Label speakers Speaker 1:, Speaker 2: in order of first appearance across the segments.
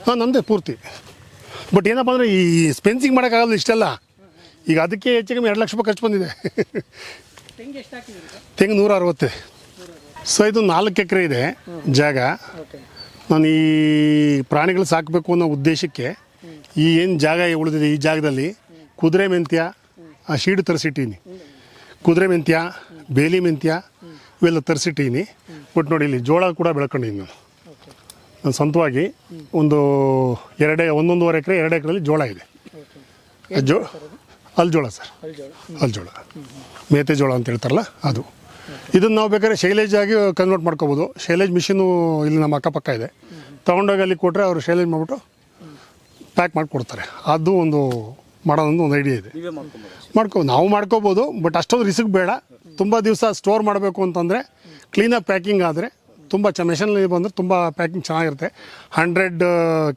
Speaker 1: ಹಾಂ ನಂದೇ ಪೂರ್ತಿ. ಬಟ್ ಏನಪ್ಪ ಅಂದರೆ ಈ ಸ್ಪೆನ್ಸಿಂಗ್ ಮಾಡೋಕ್ಕಾಗಲ್ಲ ಇಷ್ಟೆಲ್ಲ. ಈಗ ಅದಕ್ಕೆ ಹೆಚ್ಚು ಕಮ್ಮಿ 2 ಲಕ್ಷ ರೂಪಾಯಿ ಖರ್ಚು ಬಂದಿದೆ. ತೆಂಗು 160. ಸೊ ಇದು 4 ಎಕರೆ ಇದೆ ಜಾಗ. ನಾನು ಈ ಪ್ರಾಣಿಗಳು ಸಾಕಬೇಕು ಅನ್ನೋ ಉದ್ದೇಶಕ್ಕೆ ಈ ಏನು ಜಾಗ ಉಳಿದಿದೆ ಈ ಜಾಗದಲ್ಲಿ ಕುದುರೆ ಮೆಂತ್ಯ ಆ ಶೀಡು ತರಿಸಿಟ್ಟೀನಿ. ಕುದುರೆ ಮೆಂತ್ಯ, ಬೇಲಿ ಮೆಂತ್ಯ ಇವೆಲ್ಲ ತರಿಸಿಟ್ಟೀನಿ. ಬಟ್ ನೋಡಿ ಇಲ್ಲಿ ಜೋಳ ಕೂಡ ಬೆಳ್ಕೊಂಡಿದ್ದೀನಿ ನಾನು ಸ್ವಂತವಾಗಿ. ಒಂದು 1.5 ಎಕರೆ 2 ಎಕರೆಯಲ್ಲಿ ಜೋಳ ಇದೆ. ಅಲ್ಜೋಳ ಸರ್, ಅಲ್ಜೋಳ ಮೇತೆ ಜೋಳ ಅಂತ ಹೇಳ್ತಾರಲ್ಲ ಅದು. ಇದನ್ನು ನಾವು ಬೇಕಾದ್ರೆ ಶೈಲೇಜ್ ಆಗಿ ಕನ್ವರ್ಟ್ ಮಾಡ್ಕೋಬೋದು. ಶೈಲೇಜ್ ಮಿಷಿನು ಇಲ್ಲಿ ನಮ್ಮ ಅಕ್ಕಪಕ್ಕ ಇದೆ. ತೊಗೊಂಡೋಗಿ ಅಲ್ಲಿ ಕೊಟ್ಟರೆ ಅವರು ಶೈಲೇಜ್ ಮಾಡಿಬಿಟ್ಟು ಪ್ಯಾಕ್ ಮಾಡಿ ಕೊಡ್ತಾರೆ. ಅದು ಒಂದು ಮಾಡೋದೊಂದು ಐಡಿಯಾ ಇದೆ. ನಾವು ಮಾಡ್ಕೋಬೋದು. ಬಟ್ ಅಷ್ಟೊಂದು ರಿಸ್ಕ್ ಬೇಡ. ತುಂಬ ದಿವಸ ಸ್ಟೋರ್ ಮಾಡಬೇಕು ಅಂತಂದರೆ ಕ್ಲೀನಾಗಿ ಪ್ಯಾಕಿಂಗ್ ಆದರೆ ತುಂಬ ಮೆಷಿನಲ್ಲಿ ಬಂದರೆ ತುಂಬ ಪ್ಯಾಕಿಂಗ್ ಚೆನ್ನಾಗಿರುತ್ತೆ. 100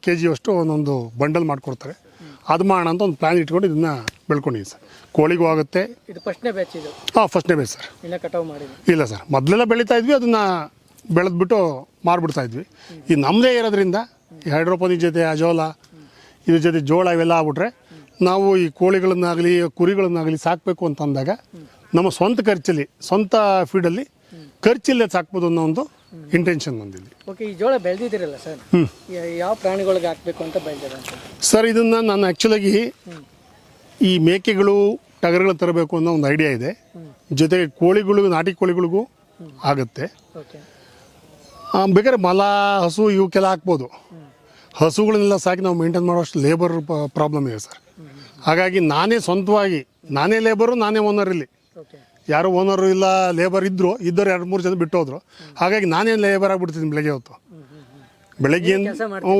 Speaker 1: kg ಅಷ್ಟು ಒಂದೊಂದು ಬಂಡಲ್ ಮಾಡಿಕೊಡ್ತಾರೆ. ಅದು ಮಾಡೋಣ ಅಂತ ಒಂದು ಪ್ಲ್ಯಾನ್ ಇಟ್ಕೊಂಡು ಇದನ್ನು ಬೆಳ್ಕೊಂಡಿದ್ದೀನಿ ಸರ್. ಕೋಳಿಗೂ ಆಗುತ್ತೆ.
Speaker 2: ಇದು ಫಸ್ಟ್ನೇ ಬ್ಯಾಚ್ ಇದು?
Speaker 1: ಹಾಂ, ಫಸ್ಟ್ನೇ ಬ್ಯಾಚ್ ಸರ್. ಇಲ್ಲ ಸರ್, ಮೊದಲೆಲ್ಲ ಬೆಳೀತಾ ಇದ್ವಿ. ಅದನ್ನು ಬೆಳೆದ್ಬಿಟ್ಟು ಮಾರ್ಬಿಡ್ತಾಯಿದ್ವಿ. ಈ ನಮ್ಮದೇ ಇರೋದ್ರಿಂದ ಈ ಹೈಡ್ರೋಪೋನಿಕ್ ಜೊತೆ ಅಜೋಲ ಇದ್ರ ಜೊತೆ ಜೋಳ ಇವೆಲ್ಲ ಆಗ್ಬಿಟ್ರೆ ನಾವು ಈ ಕೋಳಿಗಳನ್ನಾಗಲಿ ಕುರಿಗಳನ್ನಾಗಲಿ ಸಾಕಬೇಕು ಅಂತ ಅಂದಾಗ ನಮ್ಮ ಸ್ವಂತ ಖರ್ಚಲ್ಲಿ, ಸ್ವಂತ ಫೀಡಲ್ಲಿ ಖರ್ಚಿಲ್ಲದೆ ಸಾಕ್ಬೋದು ಅನ್ನೋ ಒಂದು ಇಂಟೆನ್ಷನ್ ಬಂದಿದೆ.
Speaker 2: ಓಕೆ, ಈ ಜೋಳ ಬೆಳೆದಿದ್ದೀರಲ್ಲ ಸರ್, ಯಾವ ಪ್ರಾಣಿಗಳಿಗೆ ಹಾಕಬೇಕು ಅಂತ ಬೆಳೆದಿರ
Speaker 1: ಸರ್? ಇದನ್ನು ನಾನು ಆ್ಯಕ್ಚುಲಾಗಿ ಈ ಮೇಕೆಗಳು ಟಗರುಗಳು ತರಬೇಕು ಅನ್ನೋ ಒಂದು ಐಡಿಯಾ ಇದೆ. ಜೊತೆಗೆ ಕೋಳಿಗಳು, ನಾಟಿ ಕೋಳಿಗಳಿಗೂ ಆಗುತ್ತೆ. ಬೇಕಾದ್ರೆ ಮಲ, ಹಸು ಇವಕ್ಕೆಲ್ಲ ಹಾಕ್ಬೋದು. ಹಸುಗಳನ್ನೆಲ್ಲ ಸಾಕಿ ನಾವು ಮೇಂಟೈನ್ ಮಾಡೋಷ್ಟು ಲೇಬರ್ ಪ್ರಾಬ್ಲಮ್ ಇದೆ ಸರ್. ಹಾಗಾಗಿ ನಾನೇ ಸ್ವಂತವಾಗಿ, ನಾನೇ ಲೇಬರು, ನಾನೇ ಓನರ್. ಇಲ್ಲಿ ಯಾರು ಓನರು ಇಲ್ಲ, ಲೇಬರ್ ಇದ್ದರು 2-3 ಜನ ಬಿಟ್ಟು ಹೋದ್ರು. ಹಾಗಾಗಿ ನಾನೇ ಲೇಬರ್ ಆಗಿಬಿಡ್ತೀನಿ. ಬೆಳಗ್ಗೆ ಹೊತ್ತು, ಬೆಳಗ್ಗೆ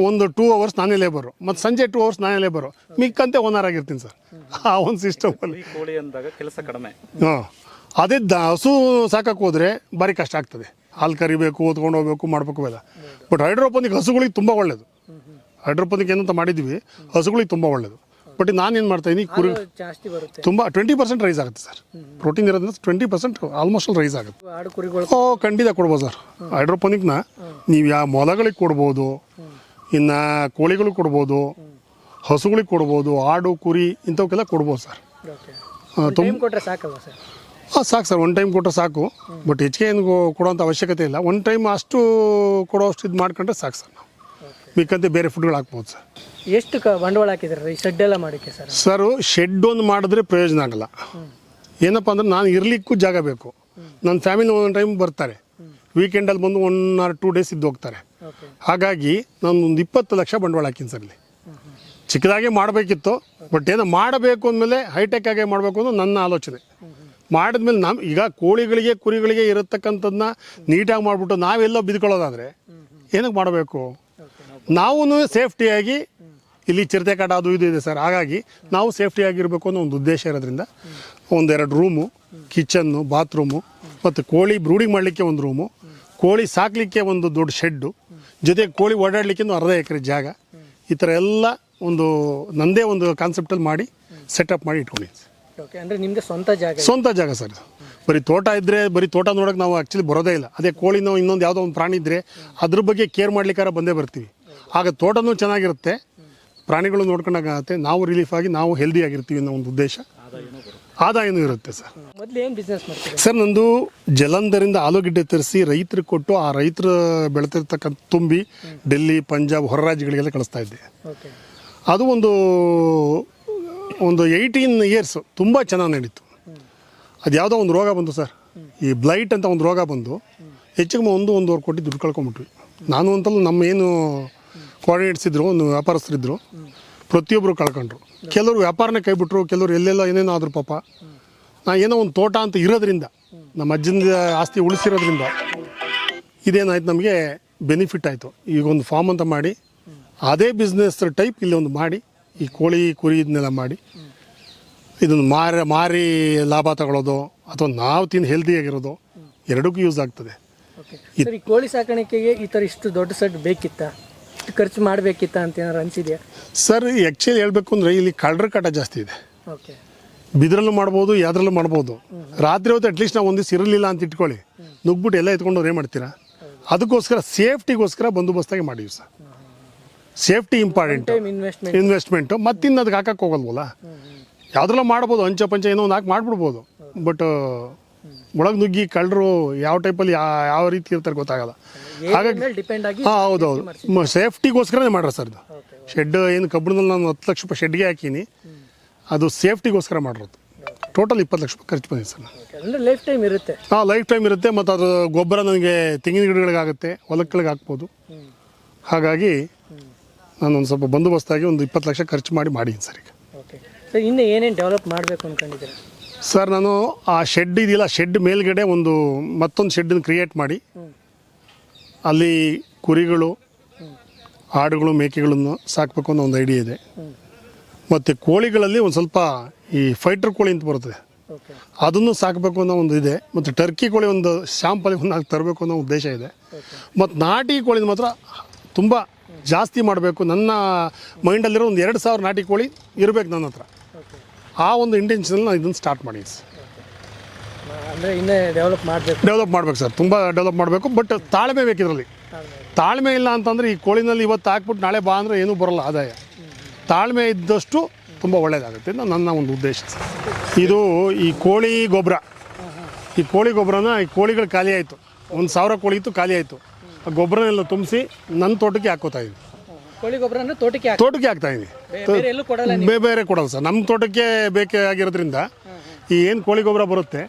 Speaker 1: ಒಂದು 2 hours ನಾನೇ ಲೇಬರು, ಮತ್ತು ಸಂಜೆ 2 hours ನಾನೇ ಲೇಬರು, ಮಿಕ್ಕಂತೆ ಓನರ್ ಆಗಿರ್ತೀನಿ ಸರ್. ಆ ಒಂದು ಸಿಸ್ಟಮಲ್ಲಿ
Speaker 3: ಕೆಲಸ ಕಡಿಮೆ.
Speaker 1: ಹಾಂ, ಅದೇ ಹಸು ಸಾಕಕ್ಕೆ ಹೋದರೆ ಭಾರಿ ಕಷ್ಟ ಆಗ್ತದೆ. ಹಾಲು ಕರಿಬೇಕು, ಓದ್ಕೊಂಡು ಹೋಗ್ಬೇಕು, ಮಾಡಬೇಕು ಎಲ್ಲ. ಬಟ್ ಹೈಡ್ರೋಪೋನಿಕ್ ಹಸುಗಳಿಗೆ ತುಂಬ ಒಳ್ಳೆಯದು. ಹೈಡ್ರೋಪೋನಿಕ್ ಏನಂತ ಮಾಡಿದ್ವಿ, ಹಸುಗಳಿಗೆ ತುಂಬ ಒಳ್ಳೆಯದು. ಬಟ್ ನಾನೇನು ಮಾಡ್ತಾಯಿದ್ದೀನಿ, ಕುರಿ ತುಂಬ 20% ರೈಸ್ ಆಗುತ್ತೆ ಸರ್. ಪ್ರೋಟೀನ್ ಇರೋದ್ರಿಂದ 20% ಆಲ್ಮೋಸ್ಟ್ ರೈಸ್ ಆಗುತ್ತೆ. ಖಂಡಿತ ಕೊಡ್ಬೋದು ಸರ್. ಹೈಡ್ರೋಪೋನಿಕ್ನ ನೀವು ಯಾವ ಮೊಲಗಳಿಗೆ ಕೊಡ್ಬೋದು, ಇನ್ನು ಕೋಳಿಗಳಿಗೆ ಕೊಡ್ಬೋದು, ಹಸುಗಳಿಗೆ ಕೊಡ್ಬೋದು, ಆಡು ಕುರಿ ಇಂಥವಕ್ಕೆಲ್ಲ ಕೊಡ್ಬೋದು ಸರ್. ಹಾಂ, ಸಾಕು ಸರ್. 1 ಟೈಮ್ ಕೊಟ್ಟರೆ ಸಾಕು. ಬಟ್ ಹೆಚ್ಚಿಗೆ ಏನು ಕೊಡೋವಂಥ ಅವಶ್ಯಕತೆ ಇಲ್ಲ. 1 ಟೈಮ್ ಅಷ್ಟು ಕೊಡೋಷ್ಟು ಇದು ಮಾಡ್ಕೊಂಡ್ರೆ ಸಾಕು ಸರ್. ನಾವು ಮಿಕ್ಕಂತೆ ಬೇರೆ ಫುಡ್ಗಳು ಹಾಕ್ಬೋದು ಸರ್.
Speaker 2: ಎಷ್ಟು ಬಂಡವಾಳ ಹಾಕಿದ್ರೆ ಈ ಶೆಡ್ ಎಲ್ಲ ಮಾಡೋಕ್ಕೆ ಸರ್?
Speaker 1: ಸರ್, ಶೆಡ್ ಒಂದು ಮಾಡಿದ್ರೆ ಪ್ರಯೋಜನ ಆಗಲ್ಲ. ಏನಪ್ಪ ಅಂದ್ರೆ ನಾನು ಇರಲಿಕ್ಕೂ ಜಾಗ ಬೇಕು. ನನ್ನ ಫ್ಯಾಮಿಲಿ 1 ಟೈಮ್ ಬರ್ತಾರೆ, ವೀಕೆಂಡಲ್ಲಿ ಬಂದು 1 or 2 days ಇದ್ದು ಹೋಗ್ತಾರೆ. ಹಾಗಾಗಿ ನಾನು ಒಂದು 20 ಲಕ್ಷ ಬಂಡವಾಳ ಹಾಕಿನಿ ಸರ್. ಇಲ್ಲಿ ಚಿಕ್ಕದಾಗೆ ಮಾಡಬೇಕಿತ್ತು. ಬಟ್ ಏನೋ ಮಾಡಬೇಕು ಅಂದಮೇಲೆ ಹೈಟೆಕ್ ಆಗೇ ಮಾಡಬೇಕು ಅನ್ನೋ ನನ್ನ ಆಲೋಚನೆ. ಮಾಡಿದ್ಮೇಲೆ ಈಗ ಕೋಳಿಗಳಿಗೆ ಕುರಿಗಳಿಗೆ ಇರತಕ್ಕಂಥದ್ದನ್ನ ನೀಟಾಗಿ ಮಾಡಿಬಿಟ್ಟು ನಾವೆಲ್ಲ ಬಿದ್ಕೊಳ್ಳೋದಾದರೆ ಏನಕ್ಕೆ ಮಾಡಬೇಕು? ನಾವು ಸೇಫ್ಟಿಯಾಗಿ, ಇಲ್ಲಿ ಚಿರತೆ ಕಾಟ ಅದು ಇದು ಇದೆ ಸರ್. ಹಾಗಾಗಿ ನಾವು ಸೇಫ್ಟಿಯಾಗಿರಬೇಕು ಅನ್ನೋ ಒಂದು ಉದ್ದೇಶ ಇರೋದ್ರಿಂದ 1-2 ರೂಮು, ಕಿಚನ್ನು, ಬಾತ್ರೂಮು, ಮತ್ತು ಕೋಳಿ ಬ್ರೂಡಿಂಗ್ ಮಾಡಲಿಕ್ಕೆ 1 ರೂಮು, ಕೋಳಿ ಸಾಕಲಿಕ್ಕೆ ಒಂದು ದೊಡ್ಡ ಶೆಡ್ಡು, ಜೊತೆಗೆ ಕೋಳಿ ಓಡಾಡಲಿಕ್ಕೆ 1/2 ಎಕರೆ ಜಾಗ, ಈ ಥರ ಎಲ್ಲ ಒಂದು ನಂದೇ ಒಂದು ಕಾನ್ಸೆಪ್ಟಲ್ಲಿ ಮಾಡಿ ಸೆಟಪ್ ಮಾಡಿ ಇಟ್ಕೊಂಡಿದ್ದೀನಿ.
Speaker 2: ಅಂದರೆ ನಿಮ್ಮದು
Speaker 1: ಸ್ವಂತ ಜಾಗ ಸರ್. ಬರೀ ತೋಟ ಇದ್ದರೆ ಬರೀ ತೋಟ ನೋಡೋಕೆ ನಾವು ಆ್ಯಕ್ಚುಲಿ ಬರೋದೇ ಇಲ್ಲ. ಅದೇ ಕೋಳಿನೋ ಇನ್ನೊಂದು ಯಾವುದೋ ಒಂದು ಪ್ರಾಣಿ ಇದ್ದರೆ ಅದ್ರ ಬಗ್ಗೆ ಕೇರ್ ಮಾಡ್ಲಿಕ್ಕಾರ ಬಂದೇ ಬರ್ತೀವಿ. ಆಗ ತೋಟನೂ ಚೆನ್ನಾಗಿರುತ್ತೆ, ಪ್ರಾಣಿಗಳು ನೋಡ್ಕೊಂಡಾಗತ್ತೆ, ನಾವು ರಿಲೀಫ್ ಆಗಿ ನಾವು ಹೆಲ್ದಿ ಆಗಿರ್ತೀವಿ ಅನ್ನೋ ಒಂದು ಉದ್ದೇಶ, ಆದಾಯನೂ ಇರುತ್ತೆ ಸರ್.
Speaker 2: ಮೊದಲು ಏನು ಬಿಸ್ನೆಸ್ ಮಾಡ್ತೀವಿ
Speaker 1: ಸರ್? ನಂದು ಜಲಂಧರಿಂದ ಆಲೂಗೆಡ್ಡೆ ತರಿಸಿ ರೈತರಿಗೆ ಕೊಟ್ಟು ಆ ರೈತರು ಬೆಳೆತಿರ್ತಕ್ಕಂಥ ತುಂಬಿ ಡೆಲ್ಲಿ, ಪಂಜಾಬ್, ಹೊರ ರಾಜ್ಯಗಳಿಗೆಲ್ಲ ಕಳಿಸ್ತಾ ಇದ್ದೆ. ಅದು ಒಂದು 18 years ತುಂಬ ಚೆನ್ನಾಗಿ ನಡೀತು. ಅದು ಯಾವುದೋ ಒಂದು ರೋಗ ಬಂತು ಸರ್, ಈ ಬ್ಲೈಟ್ ಅಂತ ಒಂದು ರೋಗ ಬಂದು ಹೆಚ್ಚಿಗೆ 1-1.5 ಕೋಟಿ ದುಡ್ಡು ಕಳ್ಕೊಂಬಿಟ್ವಿ. ನಾನು ಅಂತಲ್ಲ, ನಮ್ಮ ಏನು ಕೋಆರ್ಡಿನೇಟ್ಸ್ ಇದ್ದರು, ಒಂದು ವ್ಯಾಪಾರಸ್ಥರಿದ್ದರು, ಪ್ರತಿಯೊಬ್ಬರು ಕಳ್ಕೊಂಡ್ರು. ಕೆಲವರು ವ್ಯಾಪಾರನೇ ಕೈ ಬಿಟ್ಟರು, ಕೆಲವರು ಎಲ್ಲೆಲ್ಲ ಏನೇನೋ ಆದರೂ ಪಾಪ. ನಾ ಏನೋ ಒಂದು ತೋಟ ಅಂತ ಇರೋದ್ರಿಂದ, ನಮ್ಮ ಅಜ್ಜನ ಆಸ್ತಿ ಉಳಿಸಿರೋದ್ರಿಂದ ಇದೇನಾಯ್ತು, ನಮಗೆ ಬೆನಿಫಿಟ್ ಆಯಿತು. ಈಗ ಒಂದು ಫಾರ್ಮ್ ಅಂತ ಮಾಡಿ ಅದೇ ಬಿಸ್ನೆಸ್ ಟೈಪ್ ಇಲ್ಲಿ ಒಂದು ಮಾಡಿ, ಈ ಕೋಳಿ ಕುರಿ ಇದನ್ನೆಲ್ಲ ಮಾಡಿ ಇದನ್ನು ಮಾರಿ ಲಾಭ ತಗೊಳ್ಳೋದು ಅಥವಾ ನಾವು ತಿಂದು ಹೆಲ್ದಿಯಾಗಿರೋದು ಎರಡಕ್ಕೂ ಯೂಸ್ ಆಗ್ತದೆ.
Speaker 2: ಕೋಳಿ ಸಾಕಾಣಿಕೆಗೆ ಈ ಥರ ಇಷ್ಟು ದೊಡ್ಡ ಸೆಟ್ ಬೇಕಿತ್ತಾ, ಖರ್ಚು ಮಾಡಬೇಕಿತ್ತಾ ಅಂತ ಏನಾರು ಅನಿಸಿದೆಯಾ
Speaker 1: ಸರ್? ಆ್ಯಕ್ಚುಲಿ ಹೇಳಬೇಕು ಅಂದರೆ ಇಲ್ಲಿ ಕಳ್ಳರ ಕಾಟ ಜಾಸ್ತಿ ಇದೆ. ಬಿದ್ರಲ್ಲೂ ಮಾಡ್ಬೋದು, ಯಾವ್ದ್ರಲ್ಲೂ ಮಾಡ್ಬೋದು. ರಾತ್ರಿ ಹೊತ್ತು ಅಟ್ಲೀಸ್ಟ್ ನಾವು 1 ದಿವಸ ಇರಲಿಲ್ಲ ಅಂತ ಇಟ್ಕೊಳ್ಳಿ, ನುಗ್ಬಿಟ್ಟು ಎಲ್ಲ ಎತ್ಕೊಂಡು ಏನು ಮಾಡ್ತೀರಾ? ಅದಕ್ಕೋಸ್ಕರ ಸೇಫ್ಟಿಗೋಸ್ಕರ ಬಂದೋಬಸ್ತಾಗಿ ಮಾಡಿವಿ sir. Safety important,
Speaker 2: time investment.
Speaker 1: Investment ಮತ್ತಿನ್ನು ಅದಕ್ಕೆ ಹಾಕಕ್ಕೆ ಹೋಗಲ್ವಲ್ಲ. ಯಾವ್ದ್ರೆಲ್ಲ ಮಾಡ್ಬೋದು, ಅಂಚೆ ಪಂಚೆ ಏನೋ ಒಂದು ಹಾಕಿ ಮಾಡಿಬಿಡ್ಬೋದು. ಬಟ್ ಒಳಗೆ ನುಗ್ಗಿ ಕಳ್ಳರು ಯಾವ ಟೈಪಲ್ಲಿ ಯಾವ ರೀತಿ ಇರ್ತಾರೆ ಗೊತ್ತಾಗಲ್ಲ. ಹಾಗಾಗಿ
Speaker 2: ಡಿಪೆಂಡ್ ಆಗಿ.
Speaker 1: ಹಾಂ ಹೌದೌದು, ಸೇಫ್ಟಿಗೋಸ್ಕರನೇ ಮಾಡ್ರೆ ಸರ್ ಇದು. ಶೆಡ್ ಏನು ಕಬ್ಬಿಣದಲ್ಲಿ ನಾನು 10 ಲಕ್ಷ ರೂಪಾಯಿ ಶೆಡ್ಗೆ ಹಾಕೀನಿ, ಅದು ಸೇಫ್ಟಿಗೋಸ್ಕರ ಮಾಡಿರೋದು. ಟೋಟಲ್ 20 ಲಕ್ಷ ರೂಪಾಯಿ ಖರ್ಚು ಬಂದಿದೆ ಸರ್.
Speaker 2: ಅಂದರೆ ಲೈಫ್ ಟೈಮ್ ಇರುತ್ತೆ.
Speaker 1: ಹಾಂ, ಲೈಫ್ ಟೈಮ್ ಇರುತ್ತೆ. ಮತ್ತು ಅದು ಗೊಬ್ಬರ ನನಗೆ ತೆಂಗಿನ ಗಿಡಗಳಿಗಾಗುತ್ತೆ, ಹೊಲಗಳಿಗೆ ಹಾಕ್ಬೋದು. ಹಾಗಾಗಿ ನಾನು ಒಂದು ಸ್ವಲ್ಪ ಬಂದೋಬಸ್ತಾಗಿ ಒಂದು 20 ಲಕ್ಷ ಖರ್ಚು ಮಾಡಿದ್ದೀನಿ ಸರ್ ಈಗ.
Speaker 2: ಓಕೆ ಸರ್, ಇನ್ನು ಏನೇನು ಡೆವಲಪ್ ಮಾಡಬೇಕು ಅಂದ್ಕೊಂಡಿದ್ದೀರಾ?
Speaker 1: ಸರ್, ನಾನು ಆ ಶೆಡ್ ಇದೆಯಲ್ಲ, ಶೆಡ್ ಮೇಲ್ಗಡೆ ಮತ್ತೊಂದು ಶೆಡ್ಡನ್ನು ಕ್ರಿಯೇಟ್ ಮಾಡಿ ಅಲ್ಲಿ ಕುರಿಗಳು, ಆಡುಗಳು, ಮೇಕೆಗಳನ್ನು ಸಾಕಬೇಕು ಅನ್ನೋ ಒಂದು ಐಡಿಯಾ ಇದೆ. ಮತ್ತು ಕೋಳಿಗಳಲ್ಲಿ ಒಂದು ಸ್ವಲ್ಪ ಈ ಫೈಟರ್ ಕೋಳಿ ಅಂತ ಬರ್ತದೆ,
Speaker 2: ಓಕೆ,
Speaker 1: ಅದನ್ನು ಸಾಕಬೇಕು ಅನ್ನೋ ಒಂದು ಇದೆ. ಮತ್ತು ಟರ್ಕಿ ಕೋಳಿ ಒಂದು ಶಾಂಪಲ್ ಒಂದು ತರಬೇಕು ಅನ್ನೋ ಉದ್ದೇಶ ಇದೆ. ಮತ್ತು ನಾಟಿ ಕೋಳಿನ ಮಾತ್ರ ತುಂಬ ಜಾಸ್ತಿ ಮಾಡಬೇಕು. ನನ್ನ ಮೈಂಡಲ್ಲಿರೋ ಒಂದು 2,000 ನಾಟಿ ಕೋಳಿ ಇರಬೇಕು ನನ್ನ ಹತ್ರ. ಆ ಒಂದು ಇಂಟೆನ್ಷನಲ್ಲಿ ನಾನು ಇದನ್ನು ಸ್ಟಾರ್ಟ್ ಮಾಡಿದ್ದೀನಿ ಸರ್.
Speaker 2: ಅಂದರೆ ಇನ್ನೇ ಡೆವಲಪ್
Speaker 1: ಮಾಡಬೇಕು ಸರ್, ತುಂಬ ಡೆವಲಪ್ ಮಾಡಬೇಕು. ಬಟ್ ತಾಳ್ಮೆ ಬೇಕು ಇದರಲ್ಲಿ. ತಾಳ್ಮೆ ಇಲ್ಲ ಅಂತಂದರೆ ಈ ಕೋಳಿನಲ್ಲಿ ಇವತ್ತು ಹಾಕ್ಬಿಟ್ಟು ನಾಳೆ ಬಾ ಅಂದರೆ ಏನೂ ಬರೋಲ್ಲ ಆದಾಯ. ತಾಳ್ಮೆ ಇದ್ದಷ್ಟು ತುಂಬ ಒಳ್ಳೆಯದಾಗುತ್ತೆ ಅಂತ ನನ್ನ ಒಂದು ಉದ್ದೇಶ ಸರ್. ಇದು ಈ ಕೋಳಿ ಗೊಬ್ಬರ, ಈ ಕೋಳಿಗಳು ಖಾಲಿ ಆಯಿತು, 1,000 ಕೋಳಿ ಇತ್ತು, ಖಾಲಿ ಆಯಿತು. ಆ ಗೊಬ್ಬರನೆಲ್ಲ ತುಂಬಿಸಿ ನನ್ನ ತೋಟಕ್ಕೆ ಹಾಕೋತಾ ಇದ್ವಿ.
Speaker 2: ಕೋಳಿ ಗೊಬ್ಬರನ ತೋಟಕ್ಕೆ
Speaker 1: ಹಾಕ್ತಾ ಇದ್ವಿ.
Speaker 2: ಕೊಡಲ್ಲ,
Speaker 1: ಬೇರೆ ಕೊಡಲ್ಲ ಸರ್, ನಮ್ಮ ತೋಟಕ್ಕೆ ಬೇಕಾಗಿರೋದ್ರಿಂದ ಈ ಏನು ಕೋಳಿ ಗೊಬ್ಬರ ಬರುತ್ತೆ,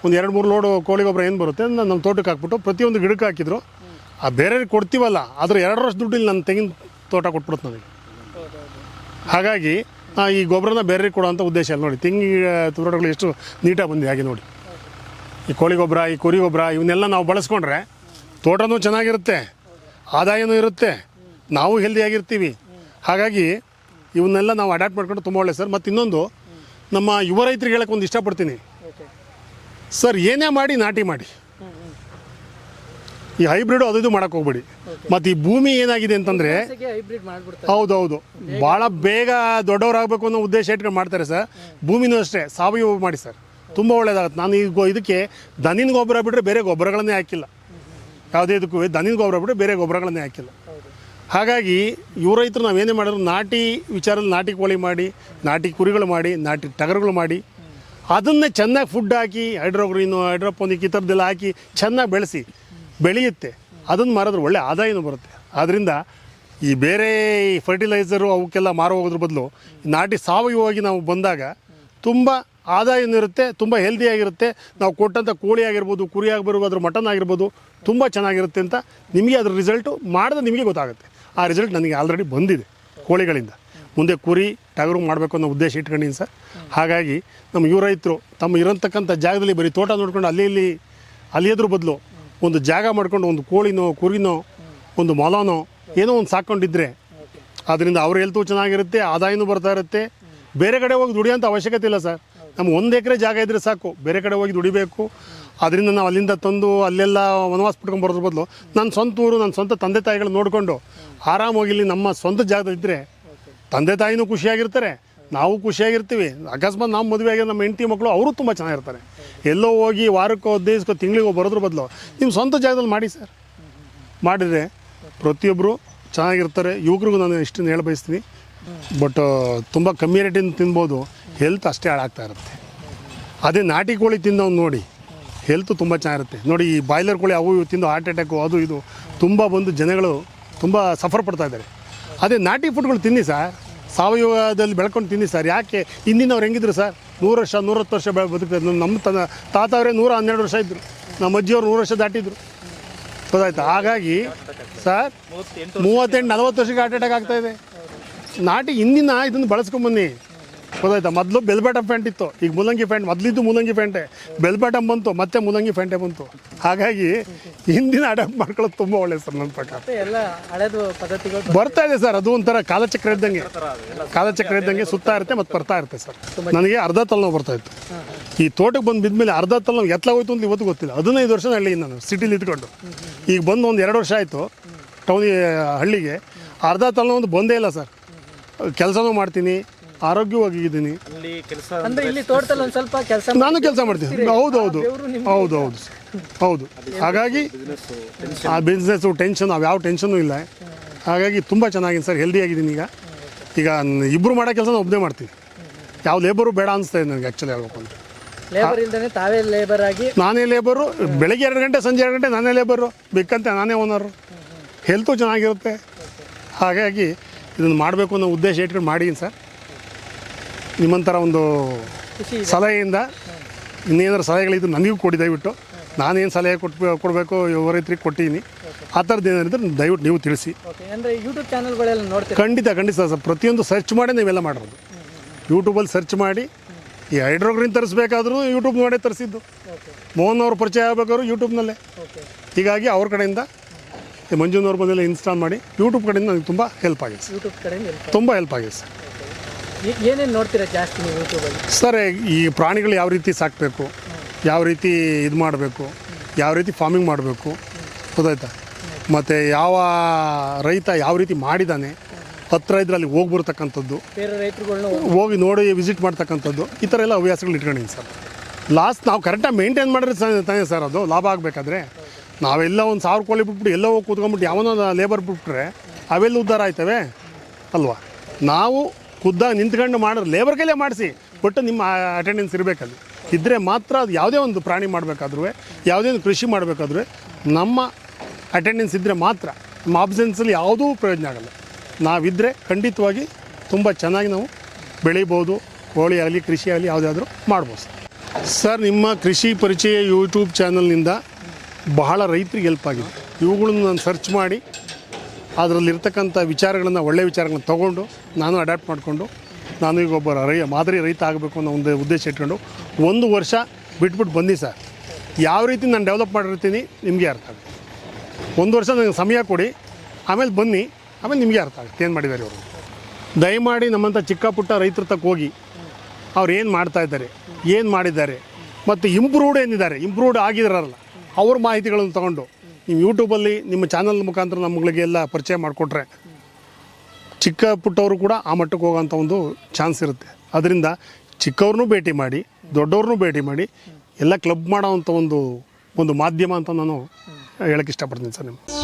Speaker 1: ಒಂದು 2-3 ಲೋಡು ಕೋಳಿ ಗೊಬ್ಬರ ಏನು ಬರುತ್ತೆ ನಮ್ಮ ತೋಟಕ್ಕೆ ಹಾಕ್ಬಿಟ್ಟು ಪ್ರತಿಯೊಂದು ಗಿಡಕ್ಕೆ ಹಾಕಿದ್ರು. ಆ ಬೇರೆಯವ್ರಿಗೆ ಕೊಡ್ತೀವಲ್ಲ, ಅದ್ರ 2 ವರ್ಷ ದುಡ್ಡು ಇಲ್ಲಿ ನನ್ನ ತೆಂಗಿನ ತೋಟ ಕೊಟ್ಬಿಡುತ್ತೆ ನನಗೆ. ಹಾಗಾಗಿ ಈ ಗೊಬ್ಬರನ ಬೇರೆಯವ್ರಿಗೆ ಕೊಡೋಂಥ ಉದ್ದೇಶ ಇಲ್ಲ. ನೋಡಿ, ತೆಂಗಿನ ತೋಟಗಳು ಎಷ್ಟು ನೀಟಾಗಿ ಬಂದಿದೆ. ಹಾಗೆ ನೋಡಿ, ಈ ಕೋಳಿ ಗೊಬ್ಬರ, ಈ ಕುರಿ ಗೊಬ್ಬರ ಇವನ್ನೆಲ್ಲ ನಾವು ಬಳಸ್ಕೊಂಡ್ರೆ ತೋಟನೂ ಚೆನ್ನಾಗಿರುತ್ತೆ, ಆದಾಯನೂ ಇರುತ್ತೆ, ನಾವು ಹೆಲ್ದಿಯಾಗಿರ್ತೀವಿ. ಹಾಗಾಗಿ ಇವನ್ನೆಲ್ಲ ನಾವು ಅಡಾಪ್ಟ್ ಮಾಡ್ಕೊಂಡು ತುಂಬ ಒಳ್ಳೆ ಸರ್. ಮತ್ತು ಇನ್ನೊಂದು, ನಮ್ಮ ಯುವ ರೈತರಿಗೆ ಹೇಳಕ್ಕೆ ಒಂದು ಇಷ್ಟಪಡ್ತೀನಿ ಸರ್, ಏನೇ ಮಾಡಿ ನಾಟಿ ಮಾಡಿ, ಈ ಹೈಬ್ರಿಡ್ ಅದು ಮಾಡೋಕ್ಕೆ ಹೋಗ್ಬೇಡಿ. ಮತ್ತು ಈ ಭೂಮಿ ಏನಾಗಿದೆ ಅಂತಂದರೆ, ಹೌದೌದು, ಭಾಳ ಬೇಗ ದೊಡ್ಡವರಾಗಬೇಕು ಅನ್ನೋ ಉದ್ದೇಶ ಇಟ್ಕೊಂಡು ಮಾಡ್ತಾರೆ ಸರ್. ಭೂಮಿನೂ ಅಷ್ಟೇ ಸಾವಯವ ಮಾಡಿ ಸರ್, ತುಂಬ ಒಳ್ಳೆಯದಾಗುತ್ತೆ. ನಾನು ಈಗ ಇದಕ್ಕೆ ದನಿನ ಗೊಬ್ಬರ ಬಿಟ್ಟರೆ ಬೇರೆ ಗೊಬ್ಬರಗಳನ್ನೇ ಹಾಕಿಲ್ಲ. ಯಾವುದೇ ಇದಕ್ಕೂ ದನಿನ ಗೊಬ್ಬರ ಬಿಟ್ಟರೆ ಬೇರೆ ಗೊಬ್ಬರಗಳನ್ನೇ ಹಾಕಿಲ್ಲ. ಹಾಗಾಗಿ ಯುವ ರೈತರು ನಾವೇನೇ ಮಾಡಿದ್ರು ನಾಟಿ ವಿಚಾರದಲ್ಲಿ ನಾಟಿ ಕೋಳಿ ಮಾಡಿ, ನಾಟಿ ಕುರಿಗಳು ಮಾಡಿ, ನಾಟಿ ಟಗರುಗಳು ಮಾಡಿ, ಅದನ್ನೇ ಚೆನ್ನಾಗಿ ಫುಡ್ ಹಾಕಿ ಹೈಡ್ರೋಗ್ರೀನು, ಹೈಡ್ರೋಪೋನಿಕ್ ಈ ಥರದ್ದೆಲ್ಲ ಹಾಕಿ ಚೆನ್ನಾಗಿ ಬೆಳೆಯುತ್ತೆ. ಅದನ್ನು ಮಾರಿದ್ರೆ ಒಳ್ಳೆ ಆದಾಯನೂ ಬರುತ್ತೆ. ಆದ್ದರಿಂದ ಈ ಬೇರೆ ಫರ್ಟಿಲೈಸರು ಅವಕ್ಕೆಲ್ಲ ಮಾರು ಹೋಗೋದ್ರ ಬದಲು ನಾಟಿ ಸಾವಯವವಾಗಿ ನಾವು ಬಂದಾಗ ತುಂಬ ಆದಾಯನೂ ಇರುತ್ತೆ, ತುಂಬ ಹೆಲ್ದಿಯಾಗಿರುತ್ತೆ. ನಾವು ಕೊಟ್ಟಂಥ ಕೋಳಿ ಆಗಿರ್ಬೋದು, ಕುರಿ ಆಗಿರ್ಬೋದು, ಅದ್ರ ಮಟನ್ ಆಗಿರ್ಬೋದು, ತುಂಬ ಚೆನ್ನಾಗಿರುತ್ತೆ ಅಂತ ನಿಮಗೆ ಅದ್ರ ರಿಸಲ್ಟು ಮಾಡಿದ್ರೆ ನಿಮಗೆ ಗೊತ್ತಾಗುತ್ತೆ. ಆ ರಿಸಲ್ಟ್ ನನಗೆ ಆಲ್ರೆಡಿ ಬಂದಿದೆ ಕೋಳಿಗಳಿಂದ. ಮುಂದೆ ಕುರಿ ಟಗರು ಮಾಡಬೇಕು ಅನ್ನೋ ಉದ್ದೇಶ ಇಟ್ಕೊಂಡಿದ್ದೀನಿ ಸರ್. ಹಾಗಾಗಿ ನಮ್ಮ ಯುವ ರೈತರು ತಮ್ಮ ಇರೋಂತಕ್ಕಂಥ ಜಾಗದಲ್ಲಿ ಬರೀ ತೋಟ ನೋಡ್ಕೊಂಡು ಅಲ್ಲಿಯದ್ರ ಬದಲು ಒಂದು ಜಾಗ ಮಾಡ್ಕೊಂಡು ಒಂದು ಕೋಳಿನೋ, ಕುರಿನೋ, ಒಂದು ಮೊಲನೋ ಏನೋ ಒಂದು ಸಾಕ್ಕೊಂಡಿದ್ರೆ ಅದರಿಂದ ಅವ್ರ ಹೆಲ್ತು ಚೆನ್ನಾಗಿರುತ್ತೆ, ಆದಾಯನೂ ಬರ್ತಾ ಇರುತ್ತೆ. ಬೇರೆ ಕಡೆ ಹೋಗಿ ದುಡಿಯೋಂಥ ಅವಶ್ಯಕತೆ ಇಲ್ಲ ಸರ್. ನಮ್ಗೆ 1 ಎಕರೆ ಜಾಗ ಇದ್ದರೆ ಸಾಕು, ಬೇರೆ ಕಡೆ ಹೋಗಿ ದುಡಿಬೇಕು. ಅದರಿಂದ ನಾವು ಅಲ್ಲಿಂದ ತಂದು ಅಲ್ಲೆಲ್ಲ ವನವಾಸ ಬಿಟ್ಕೊಂಡು ಬರೋದ್ರ ಬದಲು ನನ್ನ ಸ್ವಂತ ಊರು, ನನ್ನ ಸ್ವಂತ ತಂದೆ ತಾಯಿಗಳು ನೋಡಿಕೊಂಡು ಆರಾಮಾಗಿ ಇಲ್ಲಿ ನಮ್ಮ ಸ್ವಂತ ಜಾಗದಲ್ಲಿದ್ದರೆ ತಂದೆ ತಾಯಿನೂ ಖುಷಿಯಾಗಿರ್ತಾರೆ, ನಾವು ಖುಷಿಯಾಗಿರ್ತೀವಿ. ಅಕಸ್ಮಾತ್ ನಾವು ಮದುವೆ ಆಗಿರೋ ನಮ್ಮ ಹೆಂಡತಿ ಮಕ್ಕಳು ಅವರು ತುಂಬ ಚೆನ್ನಾಗಿರ್ತಾರೆ. ಎಲ್ಲೋ ಹೋಗಿ ವಾರಕ್ಕೋ 15 ದಿವಸಕ್ಕೋ ತಿಂಗಳಿಗೋ ಬರೋದ್ರ ಬದಲು ನಿಮ್ಮ ಸ್ವಂತ ಜಾಗದಲ್ಲಿ ಮಾಡಿ ಸರ್. ಮಾಡಿದರೆ ಪ್ರತಿಯೊಬ್ಬರು ಚೆನ್ನಾಗಿರ್ತಾರೆ. ಯುವಕರಿಗೂ ನಾನು ಇಷ್ಟನ್ನು ಹೇಳ ಬಯಸ್ತೀನಿ. ಬಟ್ ತುಂಬ ಕಮ್ಮಿ ರೇಟಿಂದ ತಿನ್ಬೋದು, ಹೆಲ್ತ್ ಅಷ್ಟೇ ಹಾಳಾಗ್ತಾ ಇರುತ್ತೆ. ಅದೇ ನಾಟಿ ಕೋಳಿ ತಿಂದವ್ನು ನೋಡಿ ಹೆಲ್ತು ತುಂಬ ಚೆನ್ನಾಗಿರುತ್ತೆ. ನೋಡಿ, ಈ ಬಾಯ್ಲರ್ ಕೋಳಿ ಅವು ಇವು ತಿಂದು ಹಾರ್ಟ್ ಅಟ್ಯಾಕು ಅದು ಇದು ತುಂಬ ಬಂದು ಜನಗಳು ತುಂಬ ಸಫರ್ ಪಡ್ತಾ ಇದ್ದಾರೆ. ಅದೇ ನಾಟಿ ಫುಡ್ಗಳು ತಿನ್ನಿ ಸರ್, ಸಾವಯವದಲ್ಲಿ ಬೆಳ್ಕೊಂಡು ತಿನ್ನಿ ಸರ್. ಯಾಕೆ ಹಿಂದಿನವ್ರು ಹೆಂಗಿದ್ರು ಸರ್, 100 ವರ್ಷ 110 ವರ್ಷ ಬದುಕ್ತಾರೆ. ನಮ್ಮ ತಾತವರೇ 112 ವರ್ಷ ಇದ್ದರು, ನಮ್ಮ ಅಜ್ಜಿಯವ್ರು 100 ವರ್ಷ ದಾಟಿದ್ರು, ಗೊತ್ತಾಯ್ತು. ಹಾಗಾಗಿ ಸರ್ 38-40 ವರ್ಷಕ್ಕೆ ಹಾರ್ಟ್ ಅಟ್ಯಾಕ್ ಆಗ್ತಾಯಿದೆ. ನಾಟಿ ಹಿಂದಿನ ಇದನ್ನು ಬಳಸ್ಕೊಂಬನ್ನಿ, ಗೊತ್ತಾಯ್ತಾ. ಮೊದಲು ಬೆಲ್ಬಾಟಮ್ ಪ್ಯಾಂಟ್ ಇತ್ತು, ಈಗ ಮುಲ್ಲಂಗಿ ಪ್ಯಾಂಟ್. ಮೊದಲಿದ್ದು ಮುಲ್ಲಂಗಿ ಪ್ಯಾಂಟೆ, ಬೆಲ್ಬಾಟಮ್ ಬಂತು, ಮತ್ತೆ ಮುಲ್ಲಂಗಿ ಪ್ಯಾಂಟೆ ಬಂತು. ಹಾಗಾಗಿ ಹಿಂದಿನ ಅಡಾಪ್ಟ್ ಮಾಡ್ಕೊಳ್ಳೋದು ತುಂಬ ಒಳ್ಳೆಯದು ಸರ್ ನನ್ನ ಪ್ರಕಾರ. ಬರ್ತಾ ಇದೆ ಸರ್, ಅದು ಒಂಥರ ಕಾಲಚಕ್ರ ಇದ್ದಂಗೆ ಸುತ್ತಾ ಇರುತ್ತೆ ಮತ್ತು ಬರ್ತಾ ಇರುತ್ತೆ ಸರ್. ನನಗೆ ಅರ್ಧ ತಲೆನೋವು ಬರ್ತಾಯಿತ್ತು. ಈ ತೋಟಕ್ಕೆ ಬಂದು ಬಿದ್ಮೇಲೆ ಅರ್ಧ ತಲೆನೋವು ಎತ್ತಲ ಹೋಯ್ತು ಅಂತ ಇವತ್ತು ಗೊತ್ತಿಲ್ಲ. 15 ವರ್ಷ ಹಳ್ಳಿ ನಾನು ಸಿಟಿಲಿ ಇದ್ಕೊಂಡು ಈಗ ಬಂದು ಒಂದು 2 ವರ್ಷ ಆಯಿತು ಹಳ್ಳಿಗೆ. ಅರ್ಧ ತಲೆನೋವು ಒಂದು ಬಂದೇ ಇಲ್ಲ ಸರ್. ಕೆಲಸನೂ ಮಾಡ್ತೀನಿ, ಆರೋಗ್ಯವಾಗಿದ್ದೀನಿ. ನಾನು ಕೆಲಸ ಮಾಡ್ತೀನಿ. ಹೌದು. ಹಾಗಾಗಿ ಆ ಬಿಸ್ನೆಸ್ಸು ಟೆನ್ಷನ್ ಯಾವ ಟೆನ್ಷನು ಇಲ್ಲ. ಹಾಗಾಗಿ ತುಂಬ ಚೆನ್ನಾಗಿದೆ ಸರ್, ಹೆಲ್ದಿ ಆಗಿದ್ದೀನಿ ಈಗ ಇಬ್ಬರು ಮಾಡೋ ಕೆಲಸ ಒಬ್ಬನೇ ಮಾಡ್ತೀನಿ. ಯಾವ ಲೇಬರು ಬೇಡ ಅನಿಸ್ತಾ ಇದೆ ನನಗೆ ಆ್ಯಕ್ಚುಲಿ ಹೇಳ್ಬೇಕು ಅಂದರೆ.
Speaker 2: ಲೇಬರ್ ಇಲ್ದೇ ತಾವೇ ಲೇಬರ್ ಆಗಿ
Speaker 1: ನಾನೇ ಲೇಬರು, ಬೆಳಗ್ಗೆ 2 ಗಂಟೆ ಸಂಜೆ 2 ಗಂಟೆ ನಾನೇ ಲೇಬರು, ಬೇಕಂತೆ ನಾನೇ ಓನರು. ಹೆಲ್ತು ಚೆನ್ನಾಗಿರುತ್ತೆ. ಹಾಗಾಗಿ ಇದನ್ನು ಮಾಡಬೇಕು ಅನ್ನೋ ಉದ್ದೇಶ ಇಟ್ಕೊಂಡು ಮಾಡಿದ್ದೀನಿ ಸರ್. ನಿಮ್ಮಂಥರ ಒಂದು
Speaker 2: ಖುಷಿ ಇದೆ.
Speaker 1: ಸಲಹೆಯಿಂದ ಇನ್ನೇನಾದ್ರು ಸಲಹೆಗಳಿದ್ದು ನನಗೂ ಕೊಡಿ ದಯವಿಟ್ಟು. ನಾನೇನು ಸಲಹೆ ಕೊಡಬೇಕು ರೈತರಿಗೆ ಕೊಟ್ಟಿದ್ದೀನಿ. ಆ ಥರದ್ದು ಏನಾರಿದ್ರೆ ದಯವಿಟ್ಟು ನೀವು ತಿಳಿಸಿ.
Speaker 2: ಓಕೆ, ಅಂದರೆ ಯೂಟ್ಯೂಬ್ ಚಾನಲ್ಗಳೆಲ್ಲ ನೋಡ್ತೀರಾ?
Speaker 1: ಖಂಡಿತ ಸರ್, ಪ್ರತಿಯೊಂದು ಸರ್ಚ್ ಮಾಡಿ ನೀವೆಲ್ಲ ಮಾಡಿರೋದು. ಯೂಟ್ಯೂಬಲ್ಲಿ ಸರ್ಚ್ ಮಾಡಿ ಈ ಹೈಡ್ರೋಗ್ರೀನ್ ತರಿಸ್ಬೇಕಾದ್ರೂ ಯೂಟ್ಯೂಬ್ ಮಾಡೇ ತರಿಸಿದ್ದು.
Speaker 2: ಓಕೆ
Speaker 1: ಮೋಹನ್ ಅವ್ರು ಪರಿಚಯ ಆಗಬೇಕಾದ್ರು ಯೂಟ್ಯೂಬ್ನಲ್ಲೇ.
Speaker 2: ಓಕೆ
Speaker 1: ಹೀಗಾಗಿ ಅವ್ರ ಕಡೆಯಿಂದ ಮಂಜುನವ್ರ ಬಂದೆಲ್ಲ ಇನ್ಸ್ಟಾಲ್ ಮಾಡಿ ಯೂಟ್ಯೂಬ್ ಕಡೆಯಿಂದ ನನಗೆ ತುಂಬ ಹೆಲ್ಪ್ ಆಗಿದೆ ಸರ್.
Speaker 2: ಯೂಟ್ಯೂಬ್ ಕಡೆಯಿಂದ
Speaker 1: ತುಂಬ ಹೆಲ್ಪ್ ಆಗಿದೆ ಸರ್.
Speaker 2: ಏನೇನು ನೋಡ್ತೀರಾ ಜಾಸ್ತಿ ನೀವು ಯೂಟ್ಯೂಬಲ್ಲಿ?
Speaker 1: ಸರ್, ಈ ಪ್ರಾಣಿಗಳು ಯಾವ ರೀತಿ ಸಾಕಬೇಕು, ಯಾವ ರೀತಿ ಇದು ಮಾಡಬೇಕು, ಯಾವ ರೀತಿ ಫಾರ್ಮಿಂಗ್ ಮಾಡಬೇಕು, ಗೊತ್ತಾಯ್ತಾ? ಮತ್ತು ಯಾವ ರೈತ ಯಾವ ರೀತಿ ಮಾಡಿದ್ದಾನೆ, ಹತ್ತಿರ ಇದ್ರೆ ಅಲ್ಲಿ ಹೋಗಿ ಬರ್ತಕ್ಕಂಥದ್ದು,
Speaker 2: ಬೇರೆ ರೈತರುಗಳನ್ನ
Speaker 1: ಹೋಗಿ ನೋಡಿ ವಿಸಿಟ್ ಮಾಡ್ತಕ್ಕಂಥದ್ದು, ಈ ಥರ ಎಲ್ಲ ಹವ್ಯಾಸಗಳು ಇಟ್ಕೊಂಡಿದ್ದೀನಿ ಸರ್. ಲಾಸ್ಟ್ ನಾವು ಕರೆಕ್ಟಾಗಿ ಮೇಂಟೈನ್ ಮಾಡಿದ್ರೆ ತಾನೇ ಸರ್ ಅದು ಲಾಭ ಆಗಬೇಕಾದ್ರೆ. ನಾವೆಲ್ಲ ಒಂದು 1000 ಕೋಳಿ ಬಿಟ್ಬಿಟ್ಟು ಎಲ್ಲೋ ಹೋಗಿ ಕೂತ್ಕೊಂಡ್ಬಿಟ್ಟು ಯಾವನೋ ಲೇಬರ್ ಬಿಟ್ಬಿಟ್ರೆ ಅವೆಲ್ಲ ಉದ್ಧಾರ ಆಯ್ತವೆ ಅಲ್ವಾ? ನಾವು ಖುದ್ದಾಗಿ ನಿಂತ್ಕೊಂಡು ಮಾಡಿದ್ರೆ ಲೇಬರ್ ಕೈಲೇ ಮಾಡಿಸಿ, ಬಟ್ ನಿಮ್ಮ ಅಟೆಂಡೆನ್ಸ್ ಇರಬೇಕಲ್ಲಿ. ಇದ್ದರೆ ಮಾತ್ರ ಅದು ಯಾವುದೇ ಒಂದು ಪ್ರಾಣಿ ಮಾಡಬೇಕಾದ್ರೂ, ಯಾವುದೇ ಒಂದು ಕೃಷಿ ಮಾಡಬೇಕಾದ್ರೂ ನಮ್ಮ ಅಟೆಂಡೆನ್ಸ್ ಇದ್ದರೆ ಮಾತ್ರ. ನಮ್ಮ ಆಬ್ಸೆನ್ಸಲ್ಲಿ ಯಾವುದೂ ಪ್ರಯೋಜನ ಆಗೋಲ್ಲ. ನಾವಿದ್ದರೆ ಖಂಡಿತವಾಗಿ ತುಂಬ ಚೆನ್ನಾಗಿ ನಾವು ಬೆಳಿಬೋದು. ಕೋಳಿ ಆಗಲಿ ಕೃಷಿ ಆಗಲಿ ಯಾವುದಾದ್ರೂ ಮಾಡ್ಬೋದು ಸರ್. ನಿಮ್ಮ ಕೃಷಿ ಪರಿಚಯ ಯೂಟ್ಯೂಬ್ ಚಾನಲ್ನಿಂದ ಬಹಳ ರೈತರಿಗೆ ಹೆಲ್ಪ್ ಆಗಿದೆ. ಇವುಗಳನ್ನು ನಾನು ಸರ್ಚ್ ಮಾಡಿ ಅದರಲ್ಲಿರ್ತಕ್ಕಂಥ ವಿಚಾರಗಳನ್ನು, ಒಳ್ಳೆಯ ವಿಚಾರಗಳನ್ನು ತೊಗೊಂಡು ನಾನು ಅಡ್ಯಾಪ್ಟ್ ಮಾಡಿಕೊಂಡು ನಾನು ಈಗ ಒಬ್ಬ ಮಾದರಿ ರೈತ ಆಗಬೇಕು ಅನ್ನೋ ಒಂದು ಉದ್ದೇಶ ಇಟ್ಕೊಂಡು 1 ವರ್ಷ ಬಿಟ್ಬಿಟ್ಟು ಬಂದಿ ಸರ್. ಯಾವ ರೀತಿ ನಾನು ಡೆವಲಪ್ ಮಾಡಿರ್ತೀನಿ ನಿಮಗೆ ಅರ್ಥ ಆಗುತ್ತೆ. 1 ವರ್ಷ ನನಗೆ ಸಮಯ ಕೊಡಿ, ಆಮೇಲೆ ಬನ್ನಿ, ಆಮೇಲೆ ನಿಮಗೆ ಅರ್ಥ ಆಗುತ್ತೆ ಏನು ಮಾಡಿದ್ದಾರೆ ಅವರು. ದಯಮಾಡಿ ನಮ್ಮಂಥ ಚಿಕ್ಕ ಪುಟ್ಟ ರೈತರ ತಕ್ಕ ಹೋಗಿ ಅವ್ರು ಏನು ಮಾಡ್ತಾಯಿದ್ದಾರೆ, ಏನು ಮಾಡಿದ್ದಾರೆ, ಮತ್ತು ಇಂಪ್ರೂವ್ಡ್ ಆಗಿದಾರಲ್ಲ ಅವ್ರ ಮಾಹಿತಿಗಳನ್ನು ತೊಗೊಂಡು ನೀವು ಯೂಟ್ಯೂಬಲ್ಲಿ ನಿಮ್ಮ ಚಾನಲ್ ಮುಖಾಂತರ ನಮ್ಮಗಳಿಗೆಲ್ಲ ಪರಿಚಯ ಮಾಡಿಕೊಟ್ರೆ ಚಿಕ್ಕ ಪುಟ್ಟವರು ಕೂಡ ಆ ಮಟ್ಟಕ್ಕೆ ಹೋಗೋಂಥ ಒಂದು ಚಾನ್ಸ್ ಇರುತ್ತೆ. ಅದರಿಂದ ಚಿಕ್ಕವ್ರನ್ನೂ ಭೇಟಿ ಮಾಡಿ, ದೊಡ್ಡವ್ರನ್ನೂ ಭೇಟಿ ಮಾಡಿ, ಎಲ್ಲ ಕ್ಲಬ್ ಮಾಡೋವಂಥ ಒಂದು ಮಾಧ್ಯಮ ಅಂತ ನಾನು ಹೇಳೋಕ್ಕೆ ಇಷ್ಟಪಡ್ತೀನಿ ಸರ್ ನಿಮ್ಗೆ.